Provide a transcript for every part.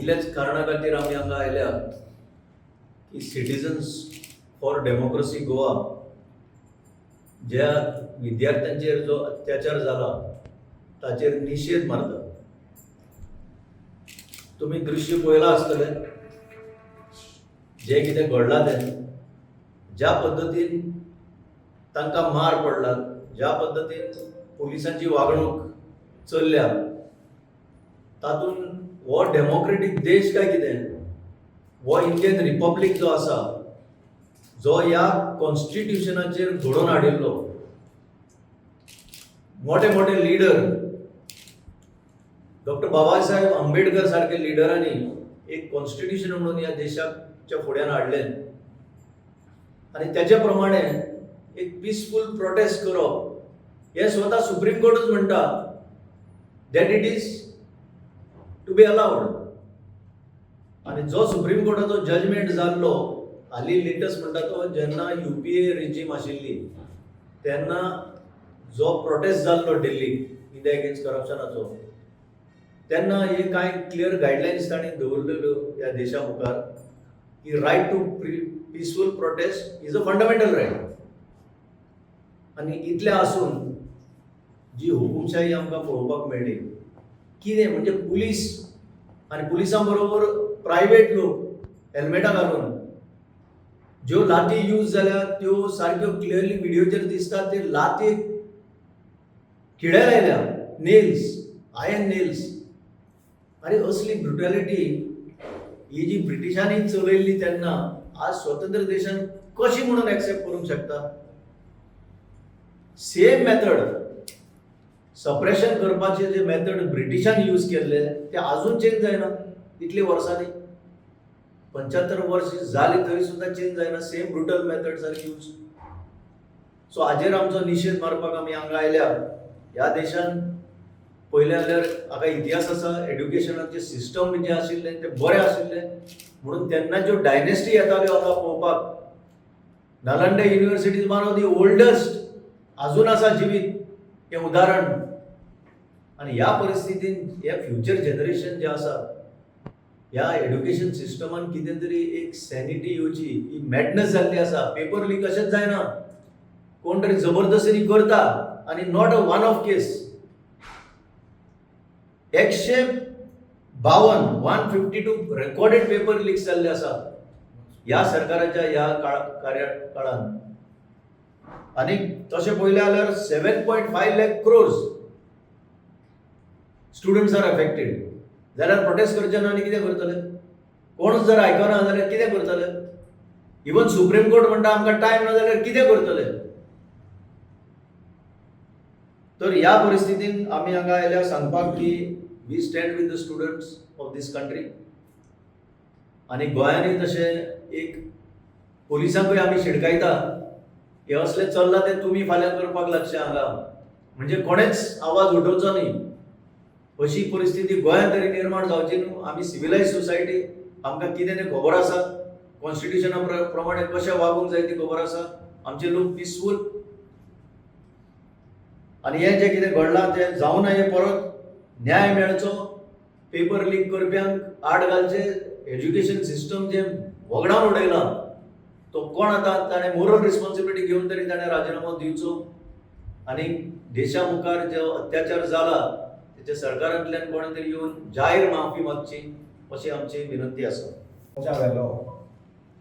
इतलेच कारणा खातीर आमी हांगा आयल्या की सिटिजन्स फॉर डेमोक्रेसी गोवा ज्या विद्यार्थ्यांचेर जो अत्याचार जाला ताचेर निशेध मारता. तुम्ही दृश्य पळयलां आसतलें जे कितें घडलां तें, ज्या पद्दतीन तांकां मार पडला, ज्या पद्दतीन पुलिसांची वागणूक चल्ल्या, तातूंत हो डेमोक्रेटीक देश काय कितें? हो इंडियन रिपब्लीक जो आसा, जो ह्या कॉन्स्टिट्युशनाचेर घडोवन हाडिल्लो, मोठे मोठे लिडर, डॉक्टर बाबासाहेब आंबेडकर सारखे लिडरांनी एक कॉन्स्टिट्युशन म्हणून ह्या देशाच्या फुड्यान हाडलें आनी त्याचे प्रमाणे एक पीसफूल प्रोटेस्ट करप हे स्वता सुप्रीम कोर्टूच म्हणटा that it is to be allowed. आणि जो सुप्रीम कोर्टाचो जजमेंट जाल्लो हाली लेटस्ट म्हणटा तो, जेन्ना UPA रिजीम आशिल्ली तेन्ना जो प्रोटेस्ट जाल्लो दिल्ली इंडिया अगेन्स्ट करप्शनाचो, तेन्ना हे कांय क्लियर गायडलायन्स तांणी दवरलेल्यो ह्या देशा मुखार की right to peaceful protest is a fundamental right. आणि इतलें आसून जी हुकुमशाही आमकां पळोवपाक मेळ्ळी, कितें म्हणजे पुलीस आनी पुलिसां बरोबर प्रायवेट लोक हेल्मेटां घालून ज्यो लाठी यूज जाल्या त्यो सारक्यो क्लियरली व्हिडिओचेर दिसता, ते लाथेक किडे लायल्या, नेल्स, आयर्न नेल्स. अरे असली ब्रुटॅलिटी ही जी ब्रिटिशांनी चलयल्ली तेन्ना आज स्वतंत्र देशान कशी म्हणून एक्सेप्ट करूंक शकता? सेम मेथड सप्रेशन करपाचे जे मेथड ब्रिटिशान यूज केल्ले ते अजून चेंज जायना. इतली वर्सांनी 75 वर्ष जाली तरी सुद्धा चेंज जायना. Same brutal methods are use. So हाजेर आमचो निशेध मारपाक आमी हांगा आयल्या. ह्या देशान पयले जाल्यार हाका इतिहास आसा, एड्युकेशनाचे सिस्टम जे आशिल्ले ते बरे आशिल्ले म्हणून तेन्ना ज्यो डायनेस्टी येताल्यो आतां पळोवपाक, Nalanda university is one of the oldest अजून आसा जिवीत हे उदाहरण. आणि ह्या परिस्थितीन हे फ्युचर जनरेशन जे आसा, ह्या एड्युकेशन सिस्टमान कितें तरी एक सॅनिटी येवची, ही मॅडनस जाल्ली आसा. पेपर लीक अशेंच जायना, कोण तरी जबरदस्तीनी करता आणि not a one of case. 152 recorded paper leaks जाल्ले आसा ह्या सरकाराच्या ह्या कार्यकाळान. आणि तशें पळयलें जाल्यार 7.5 lakh crores students are affected. जाल्यार प्रोटेस्ट करचे ना आनी कितें करतले? कोणूच जर आयकना जाल्यार कितें करतले? इवन सुप्रीम कोर्ट म्हणटा आमकां टायम ना जाल्यार कितें करतले? तर ह्या परिस्थितीन आमी हांगा आयल्या सांगपाक की we stand with the students of this country. आनी गोंयांनी तशें एक पोलिसांकूय आमी शिडकायता हे असले चल्लां ते तुमी फाल्यां करपाक लागचे हांगा, म्हणजे कोणेच आवाज उठोवचो न्ही. अशी परिस्थिती गोंयांत तरी निर्माण जावची न्हू. आमी सिविलायज सोसायटी, आमकां कितें तें खबर आसा, कॉन्स्टिट्युशना प्रमाणे कशें वागूंक जाय ती खबर आसा. आमचे लोक पीसफूल. आनी हें जें कितें घडलां तें जावं नये. परत न्याय मेळचो. पेपर लीक करप्यांक आड घालचे. एज्युकेशन सिस्टम जे वगडावन उडयला तो कोण आतां, ताणें मोरल रिस्पॉन्सिबिलिटी घेवन तरी ताणें राजिनामो दिवचो. आनी देशा मुखार जो अत्याचार जाला तेचे सरकारांतल्यान कोणे तरी येवन जाहीर माफी मागची अशी आमची विनंती आसा. मोर्चा व्हेलो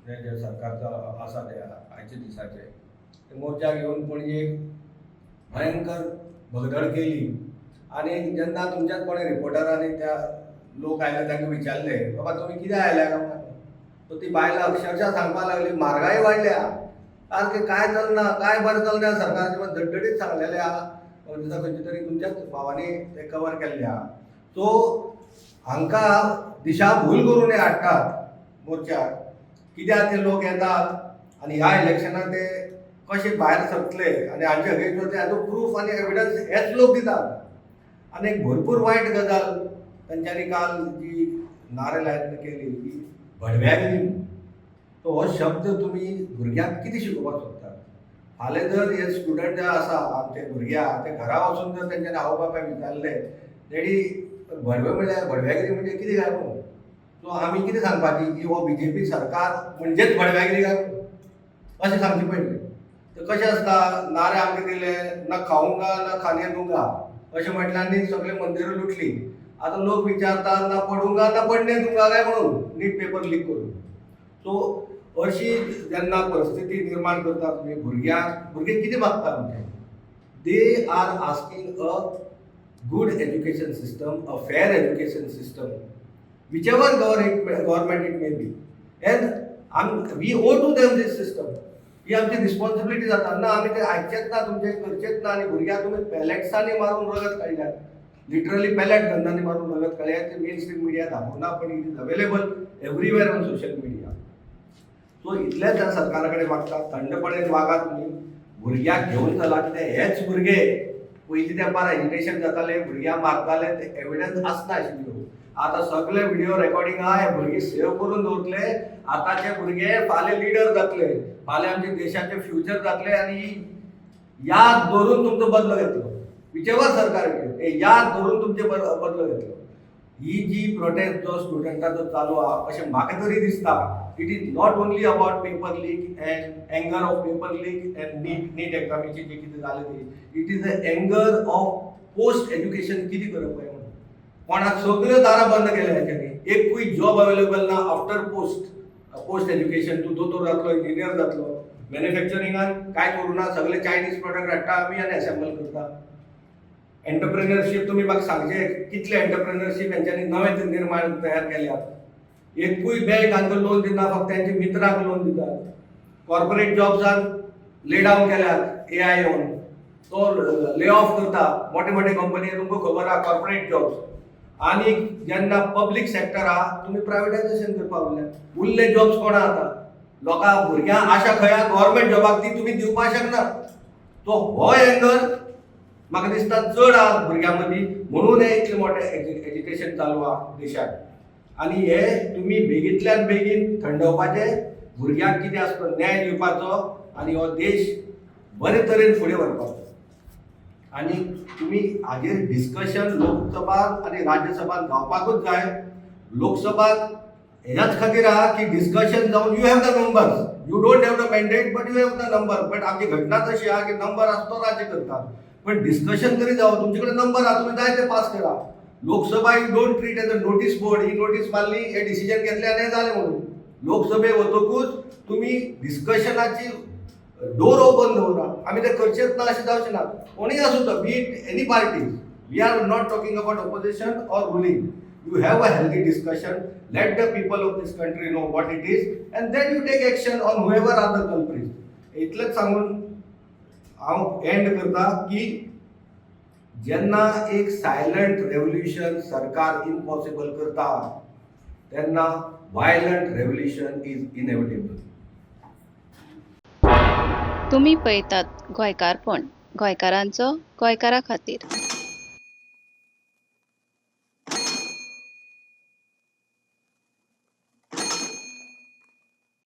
जे सरकारचा आसा ते आयचे दिसाचे ते मोर्चा घेवन पणजेक भयंकर भगदड केली. आणि जेन्ना तुमच्याच कोणी रिपोर्टरांनी त्या लोक आयले तांकां विचारले बाबा तुमी कित्याक आयल्या काय? तर ती बायलां अक्षरशः सांगपाक लागली म्हारगाय वाडल्या, सारकें काय चलना, काय बरें चलना सरकाराचे. पण धडधडीत सांगलेले आहा खंयच्या तरी तुमच्याच भावांनी ते कवर केल्ले आहा. सो हांकां दिशाभूल करून हे हाडटात मोर्चार. कित्याक ते लोक येतात आनी ह्या इलेक्शनाक ते कशे भायर सरतले आनी हांचे अगेन्स्ट हाजो प्रूफ आनी एविडन्स हेच लोक दितात. आनी एक भरपूर वायट गजाल तांच्यांनी काल जी नारेलायन केली की भडव्यागिरी. तो हो शब्द तुमी भुरग्यांक कितें शिकोवपाक सोदतात? फाल्यां जर हे स्टुडंट जे आसा आमचे भुरग्यां ते घरा वचून जर तेंच्यानी आवय बापायक विचारले तेणी भडवे म्हळ्यार भडव्यागिरी म्हणजे कितें काय म्हणून सो आमी कितें सांगपाची की हो बीजेपी सरकार म्हणजेच भडव्यागिरी काय अशें सांगचे पडले. तर कशें आसता, ना रे आमकां दिले, ना खाऊंगा ना खाने दूंगा अशें म्हटल्यार आनी सगळे मंदिरां लुटली. आतां लोक विचारतात ना पडूंगा ना पडणे दूंगा काय म्हणून नीट पेपर लीक करून. सो अशी जेन्ना परिस्थिती निर्माण करता तुमी भुरगे कितें मागता आमचे, they are asking a good education system, a fair education system, whichever government it may be, and we owe to them this system. ही आमची रिस्पॉन्सिबिलिटी जाता ना, आमी ते आयचेच ना, तुमचे करचेच ना. आणि भुरग्यांक तुमी पॅलेट्सांनी मारून रगत काडल्यात, लिटरली पॅलेट गन्नांनी मारून रगत काडल्यात. ते मेन स्ट्रीम मिडिया दाखोवना, पण it is available everywhere on social media. So इतलेच ह्या सरकारा कडेन मागता, थंडपणेन वागा तुमी. भुरग्यांक घेवन चला, कित्याक हेच भुरगे पयलीं तेंपार एजिटेशन जाताले, भुरग्यांक मारताले, ते एविडन्स आसना आशिल्ल्यो. आतां सगळे व्हिडिओ रेकॉर्डिंग आहा, हे भुरगे सेव्ह करून दवरतले. आतांचे भुरगे फाल्यां लिडर जातले, फाल्यां आमच्या देशाचे फ्युचर जातले, आनी याद धरून तुमचो बदलो घेतलो. विचेवर सरकार याद धरून तुमचे बदलो घेतलो. ही जी प्रोटेस्ट जो स्टुडंटाचो चालू आहा, अशें म्हाका तरी दिसता, it is not only about paper leak and anger of paper leak and NEET एग्जामीची जे कितें जालें ते, it is a anger of post education कितें करप काय म्हणून. कोणाक सगळ्यो दारां बंद केल्या हेच्यांनी. एकूय जॉब अवेलेबल ना आफ्टर पोस्ट एज्युकेशन. तूं दोतोर जातलो, इंजिनियर जातलो, मॅन्युफॅक्चरिंगान काय करूं ना, सगळे चायनीज प्रोडक्ट हाडटा आमी आनी असेंबल करता. एंटरप्रेन्युअरशीप तुमी म्हाका सांगचे कितले एंटरप्रेन्युअरशीप हेंच्यांनी नवे निर्माण तयार केल्यात. एकूय बँक हांकां लोन दिना, फक्त तांच्या मित्रांक लोन दितात. कॉर्पोरेट जॉब्सान ले डावन केल्यात AI येवन, तो ले ऑफ करता. मोठे मोठे कंपनी तुमकां खबर आहा कॉर्पोरेट जॉब्स. आनी जेन्ना पब्लीक सेक्टर आहा, तुमी प्रायवेटायझेशन करपाक उरल्यात. उरले जॉब्स कोणा आतां, लोकां भुरग्यांक आशा खंय आहा गव्हर्मेंट जॉबाक, ती तुमी दिवपाक शकना. तो हो एंगर म्हाका दिसता चड आहा भुरग्यां मदीं, म्हणून हे इतलें मोठें एज्युकेशन चालू आहा देशांत. आनी हे तुमी बेगींतल्यान बेगीन थंडोवपाचें, भुरग्यांक कितें आसता न्याय दिवपाचो, आनी हो देश बरे तरेन फुडें व्हरपाचो. आनी तुमी हाजेर डिस्कशन लोकसभात आनी राज्यसभात जावपाकूच जाय. लोकसभात ह्याच खातीर आहा की डिस्कशन जावन you have the numbers, you don't have the mandate but you have the number. But आमची घटना तशी आहा की नंबर आसतो राज्य करता, पण डिस्कशन तरी जावं. तुमचे कडेन नंबर आहा, तुमी जाय ते पास करा. Lok Sabha you don't treat as a notice board. He notice मारली, हे डिसिजन घेतले आनी हे जालें म्हणून. लोकसभे वतकूच तुमी डिस्कशनाची डोर ओपन दवरा. आमी ते करचेच ना अशें जावचें ना. कोणीय आसूं तो, be it any party. We are not talking about opposition or ruling. You have a healthy discussion. Let the people of this country know what it is, and then you take action on whoever are the culprits. इतलेंच सांगून हांव end करता की जेन्ना एक silent revolution सरकार impossible करता, तेन्ना वायलंट रेव्होल्युशन इज इनएविटेबल. तुम्ही पळयतात गोंयकारपण, गोंयकारांचो गोंयकारा खातीर.